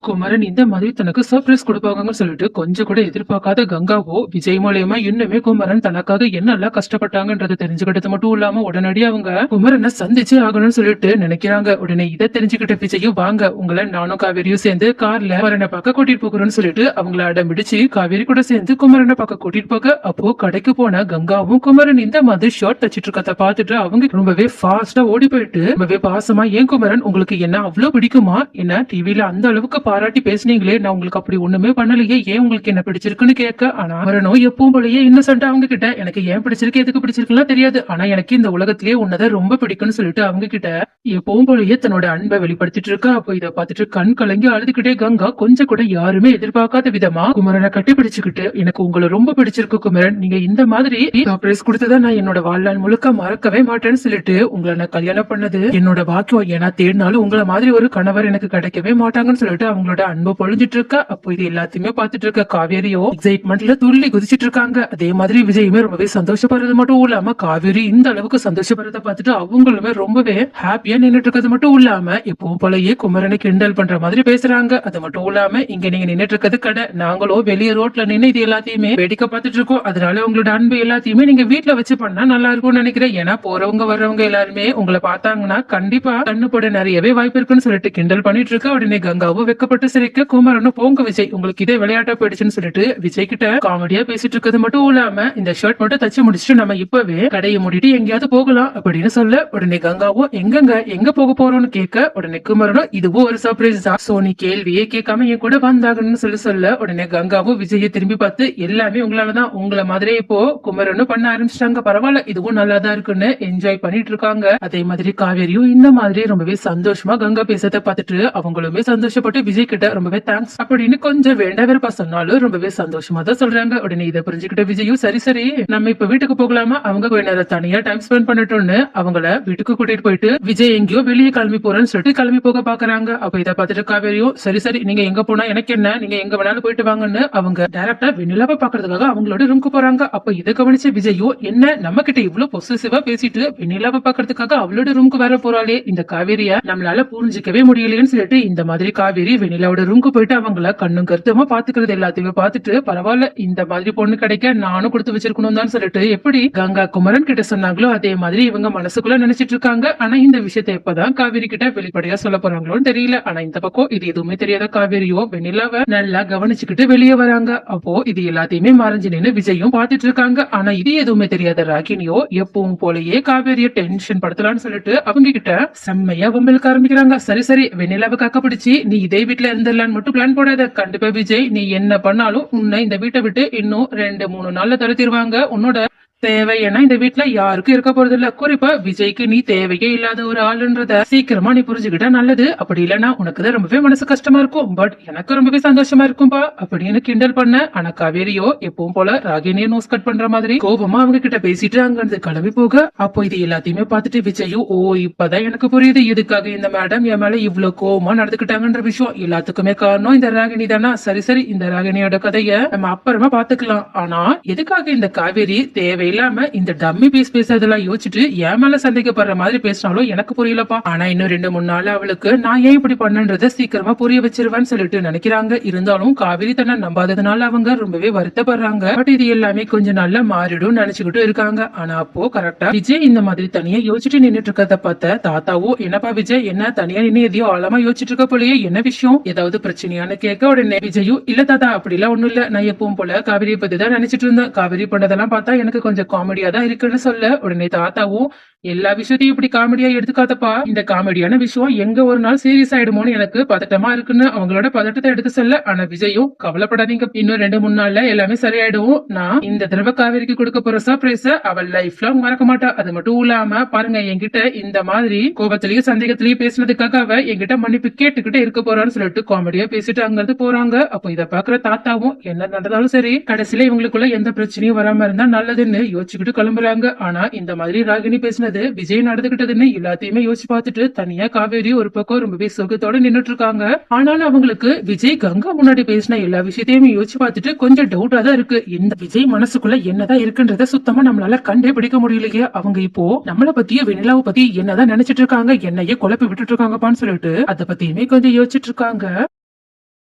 குமரன் இந்த மாதிரி தனக்கு சர்ப்ரைஸ் கொடுப்பாங்கன்னு சொல்லிட்டு கொஞ்சம் கூட எதிர்பார்க்காத கங்காவோ விஜய் மூலியமா இன்னுமே குமரன் தனக்காக என்னெல்லாம் கஷ்டப்பட்டாங்கன்றதை தெரிஞ்சுக்கிட்டது மட்டும் இல்லாம உடனடியே அவங்க குமரனை சந்திச்சு ஆகணும்னு சொல்லிட்டு நினைக்கிறாங்க. உடனே இதை தெரிஞ்சுக்கிட்ட விஜயும் வாங்க உங்களை நானும் காவேரியும் சேர்ந்து கார்ல குமரனை பார்க்க கூட்டிட்டு போகிறோம்னு சொல்லிட்டு அவங்கள அடம்பிடிச்சு காவேரி கூட சேர்ந்து குமரனை பார்க்க கூட்டிட்டு போக அப்போ கடைக்கு போன கங்காவும் குமரன் இந்த மாதிரி ஷர்ட் தச்சிட்டு இருக்கத பார்த்துட்டு அவங்க ரொம்பவே ஃபாஸ்டா ஓடி போயிட்டு ரொம்பவே பாசமா ஏன் குமரன் உங்களுக்கு என்ன அவ்வளவு பிடிக்குமா, என்ன டிவில அந்த அளவுக்கு பாராட்டி பேசுனீங்களே, நான் உங்களுக்கு அப்படி ஒண்ணுமே பண்ணலையே, ஏன் உங்களுக்கு என்ன பிடிச்சிருக்குன்னு கேட்க, ஆனா வரணும் எப்பவும் போலயே இன்னசென்ட்டா அவங்க கிட்ட எனக்கு ஏன் பிடிச்சிருக்கு எதுக்கு பிடிச்சிருக்குலாம் தெரியாது, ஆனா எனக்கு இந்த உலகத்திலேயே உன்னதான் ரொம்ப பிடிக்கும்னு சொல்லிட்டு அவங்க கிட்ட எப்பவும் போலயே தன்னோட அன்பை வெளிப்படுத்திட்டு இருக்கா. அப்போ இதை பார்த்துட்டு கண் கலங்கி அழுதுகிட்டே கங்கா கொஞ்சம் கூட யாருமே எதிர்பார்க்காத விதமா குமரனை கட்டி பிடிச்சுக்கிட்டு எனக்கு உங்களை ரொம்ப பிடிச்சிருக்கு குமரன், நீங்க இந்த மாதிரி சர்ப்ரைஸ் கொடுத்ததை நான் என்னோட வாழ்நாள் முழுக்க மறக்கவே மாட்டேன்னு சொல்லிட்டு உங்களை நான் கல்யாணம் பண்ணது என்னோட பாக்கியம், ஏன்னா தேடினாலும் உங்களை மாதிரி ஒரு கணவர் எனக்கு கிடைக்கவே மாட்டாங்கன்னு சொல்லிட்டு அவங்களோட அன்பு பொழிஞ்சிட்டு இருக்கா. அப்போ இது எல்லாத்தையுமே பார்த்துட்டு இருக்க காவேரியோ எக்ஸைட்மெண்ட்ல துள்ளி குதிச்சிட்டு இருக்காங்க. அதே மாதிரி விஜயுமே ரொம்பவே சந்தோஷப்படுறது மட்டும் இல்லாம காவேரி இந்த அளவுக்கு சந்தோஷப்படுறத பார்த்துட்டு அவங்களுமே ரொம்பவே ஹாப்பியா நின்னுட்டு இருக்கிறது மட்டும் இல்லாம எப்பவும் போலயே குமரனை கிண்டல் பண்ற மாதிரி பேசுறாங்க. அது மட்டும் இல்லாம இங்க நீங்க நின்னுட்டு இருக்கிறது கடை, நாங்களும் வெளியே ரோட்ல நின்று இது எல்லாத்தையுமே வேடிக்கை பார்த்துட்டு இருக்கோம், அதனால உங்களோட அன்பு எல்லாத்தையுமே நீங்க வீட்டுல வச்சு பண்ணா நல்லா இருக்கும்னு நினைக்கிறேன், ஏன்னா போறவங்க வர்றவங்க எல்லாருமே உங்களை பார்த்தாங்கன்னா கண்டிப்பா கண்ணு போட நிறையவே வாய்ப்பு இருக்குன்னு சொல்லிட்டு கிண்டல் பண்ணிட்டு இருக்க. உடனே கங்காவும் வெக்கப்பட்டு சிரிக்க குமரனும் போங்க விஜய் உங்களுக்கு இதே விளையாட்டா போயிடுச்சுன்னு சொல்லிட்டு விஜய் கிட்ட காமெடியா பேசிட்டு இருக்கிறது மட்டும் இல்லாம இந்த ஷர்ட் மட்டும் தச்சு முடிச்சுட்டு நம்ம இப்பவே கடையை மூடிட்டு எங்கேயாவது போகலாம் அப்படின்னு சொல்ல, உடனே கங்காவும் எங்க போக போறோம்னு கேட்க, உடனே குமரனும் இதுவும் ஒரு சர்ப்ரைஸ் தான், சோ நீ கேள்வியே கேட்காம என் கூட வந்தாங்கன்னு சொல்ல, உடனே கங்காவும் விஜயை திரும்பி பார்த்து எல்லாமே உங்களாலதான், உங்களை மாதிரி இப்போ குமரனும் பண்ண ஆரம்பிச்சிட்டாங்க, பரவாயில்ல இதுவும் நல்லாதான் இருக்குன்னு என்ஜாய் பண்ணிட்டு இருக்காங்க. அதே மாதிரி காவேரியும் இந்த மாதிரி ரொம்பவே சந்தோஷமா கங்கா பேசத்தை பார்த்துட்டு அவங்களுமே சந்தோஷப்பட்டு விஜய் கிட்ட ரொம்பவே தேங்க்ஸ் அப்படின்னு கொஞ்சம் வேண்டாவிருப்பா சொன்னாலும் ரொம்பவே சந்தோஷமா தான் சொல்றாங்க. உடனே இதை புரிஞ்சுக்கிட்ட விஜயும் சரி நம்ம இப்ப வீட்டுக்கு போகலாமா, அவங்க கொஞ்ச நேரம் தனியா டைம் ஸ்பெண்ட் பண்ணட்டும்னு அவங்கள வீட்டுக்கு கூட்டிட்டு போயிட்டு விஜய் எங்கேயோ வெளியே கிளம்பி போறேன்னு சொல்லிட்டு கிளம்பி போக பாக்குறாங்க. அப்ப இதை பார்த்துட்டு காவேரியும் சரி நீங்க எங்க போனா எனக்கு என்ன, நீங்க எங்க வேணாலும் போயிட்டு வாங்கன்னு அவங்க டைரக்டா வெண்ணிலாவை பாக்குறதுக்காக அவங்களோட ரூமுக்கு போறாங்க. அப்ப இதை கவனிச்ச விஜயும் என்ன நம்ம கிட்ட இவ்வளவு பொசசிவா பேசிட்டு வெண்ணிலாவை பாக்குறதுக்காக அவளோட ரூமுக்கு வர போறாளே, இந்த காவேரிய நம்மளால புரிஞ்சிக்கவே முடியலையேன்னு சொல்லிட்டு இந்த மாதிரி காவேரி வெண்ணிலாவோட ரூமுக்கு போயிட்டு அவங்கள கண்ணும் கருத்துமா பாத்துக்கிறது எல்லாத்தையுமே பார்த்துட்டு பரவாயில்ல இந்த மாதிரி பொண்ணு கிடைக்க நானும் கொடுத்து வச்சிருக்கணும் தான் சொல்லிட்டு எப்படி கங்கா குமரன் கிட்ட சொன்னாங்களோ அதே மாதிரி இவங்க மனசுக்குள்ள நினைச்சிட்டு இருக்காங்க. ஆனா இந்த விஷயத்த எப்பதான் காவேரி கிட்ட வெளிப்படையா சொல்ல போறாங்களோன்னு தெரியல. ஆனா இந்த பக்கம் இது எதுவுமே தெரியாத காவேரியோ வெண்ணிலாவை நல்லா கவனிச்சுக்கிட்டு வெளியே வராங்க. அப்போ இது எல்லாத்தையுமே மறைஞ்சு நின்று விஜயும் பாத்துட்டு இருக்காங்க. ஆனா இது எதுவுமே தெரியாத ராகினியோ எப்பவும் போலயே காவேரிய டென்ஷன் படுத்தலாம்னு சொல்லிட்டு அவங்க கிட்ட செம்மையா வம்பலுக்கு ஆரம்பிக்கிறாங்க. சரி வெண்ணிலாவை காக்க பிடிச்சி நீ இதே வீட்டுல இருந்துடலான்னு மட்டும் பிளான் போடாத, கண்டிப்பா விஜய் நீ என்ன பண்ணாலும் உன்னை இந்த வீட்டை விட்டு இன்னும் 2-3 நாள்ல தடுத்திருவாங்க, உன்னோட தேவை ஏன்னா இந்த வீட்டுல யாருக்கும் இருக்க போறது இல்ல, குறிப்பா விஜய்க்கு நீ தேவையே இல்லாத ஒரு ஆளுன்றத சீக்கிரமா நீ புரிஞ்சுக்கிட்டா நல்லது, அப்படி இல்லன்னா உனக்குதான் ரொம்பவே மனசு கஷ்டமா இருக்கும், பட் எனக்கு ரொம்பவே சந்தோஷமா இருக்கும்பா அப்படின்னு கிண்டல் பண்ண. ஆனா காவேரியோ எப்பவும் போல ராகினிய நோஸ் கட் பண்ற மாதிரி கோபமா அவங்க கிட்ட பேசிட்டு அங்க இருந்து கிளம்பி போக. அப்போ இது எல்லாத்தையுமே பார்த்துட்டு விஜயும் ஓ இப்பதான் எனக்கு புரியுது எதுக்காக இந்த மேடம் என் மேல இவ்வளவு கோபமா நடந்துக்கிட்டாங்கன்ற விஷயம், எல்லாத்துக்குமே காரணம் இந்த ராகினி தானா, சரி இந்த ராகினியோட கதைய நம்ம அப்புறமா பாத்துக்கலாம், ஆனா எதுக்காக இந்த காவேரி தேவை இல்லாம இந்த டம்மி பீஸ் பேசுறதெல்லாம் யோசிச்சுட்டு என் மேல சந்தேகப்படுற மாதிரி பேசினாலும் எனக்கு புரியலப்பா, ஆனா இன்னும் 2-3 நாள் அவளுக்கு நான் ஏன் இப்படி பண்ணன்றத சீக்கிரமா புரிய வச்சிருவேன்னு சொல்லிட்டு நினைக்கிறாங்க. இருந்தாலும் காவிரி தன்னை நம்பாததுனால அவங்க ரொம்பவே வருத்தப்படுறாங்க. பட் இது எல்லாமே கொஞ்சம் நல்லா மாறிடும் நினைச்சுக்கிட்டு இருக்காங்க. ஆனா அப்போ கரெக்டா விஜய் இந்த மாதிரி தனியா யோசிச்சுட்டு நின்னுட்டு இருக்கிறத பார்த்த தாத்தாவோ என்னப்பா விஜய் என்ன தனியா நின்று எதையோ ஆழமா யோசிச்சுட்டு இருக்க போலயே, என்ன விஷயம் ஏதாவது பிரச்சனையானு கேட்க, உடனே விஜயும் இல்ல தாத்தா அப்படி எல்லாம் ஒண்ணும் இல்ல, நான் எப்பவும் போல காவிரியை பத்தி தான் நினைச்சிட்டு இருந்தேன், காவிரி பண்ணதெல்லாம் பார்த்தா எனக்கு கொஞ்சம் காமெடியா தான் இருக்குன்னு சொல்ல, உடனே தாத்தாவும் எல்லா விஷயத்தையும் இப்படி காமெடியா எடுத்துக்காதப்பா, இந்த காமெடியான விஷயம் எங்க ஒரு நாள் சீரியஸ் ஆயிடுமோன்னு எனக்கு பதட்டமா இருக்குன்னு அவங்களோட பதட்டத்தை எடுத்து சொல்ல. ஆனா விஜயும் கவலைப்படாதீங்க இன்னும் 2-3 நாள்ல எல்லாமே சரியாயிடும், நான் இந்த தடவை காவேரிக்கு கொடுக்க போற சர்ப்ரைஸ அவள் லைஃப் லாங் மறக்க மாட்டா, அது மட்டும் இல்லாம பாருங்க என்கிட்ட இந்த மாதிரி கோபத்திலயும் சந்தேகத்திலயும் பேசினதுக்காக அவ என்கிட்ட மன்னிப்பு கேட்டுக்கிட்டே இருக்க போறான்னு சொல்லிட்டு காமெடியா பேசிட்டு அங்க இருந்து போறாங்க. அப்போ இதை பாக்குற தாத்தாவும் என்ன நடந்தாலும் சரி கடைசியில இவங்களுக்குள்ள எந்த பிரச்சனையும் வராம இருந்தா நல்லதுன்னு யோசிச்சுக்கிட்டு கிளம்புறாங்க. ஆனா இந்த மாதிரி ராகினி பேசினது விஜய் நடந்துகிட்டதுன்னு எல்லாத்தையுமே யோசிச்சு பார்த்துட்டு தனியா காவேரி ஒரு பக்கம் ரொம்பவே சுகத்தோட நின்னுட்டு இருக்காங்க. ஆனாலும் அவங்களுக்கு விஜய் கங்கா முன்னாடி பேசின எல்லா விஷயத்தையுமே யோசிச்சு பார்த்துட்டு கொஞ்சம் டவுட்டா தான் இருக்கு, இந்த விஜய் மனசுக்குள்ள என்னதான் இருக்குன்றத சுத்தமா நம்மளால கண்டே பிடிக்க முடியலையே, அவங்க இப்போ நம்மள பத்தியும் வெண்ணிலாவை பத்தி என்னதான் நினைச்சிட்டு இருக்காங்க, என்னையே குழப்பி விட்டுட்டு இருக்காங்கப்பான்னு சொல்லிட்டு அதை பத்தியுமே கொஞ்சம் யோசிச்சுட்டு இருக்காங்க.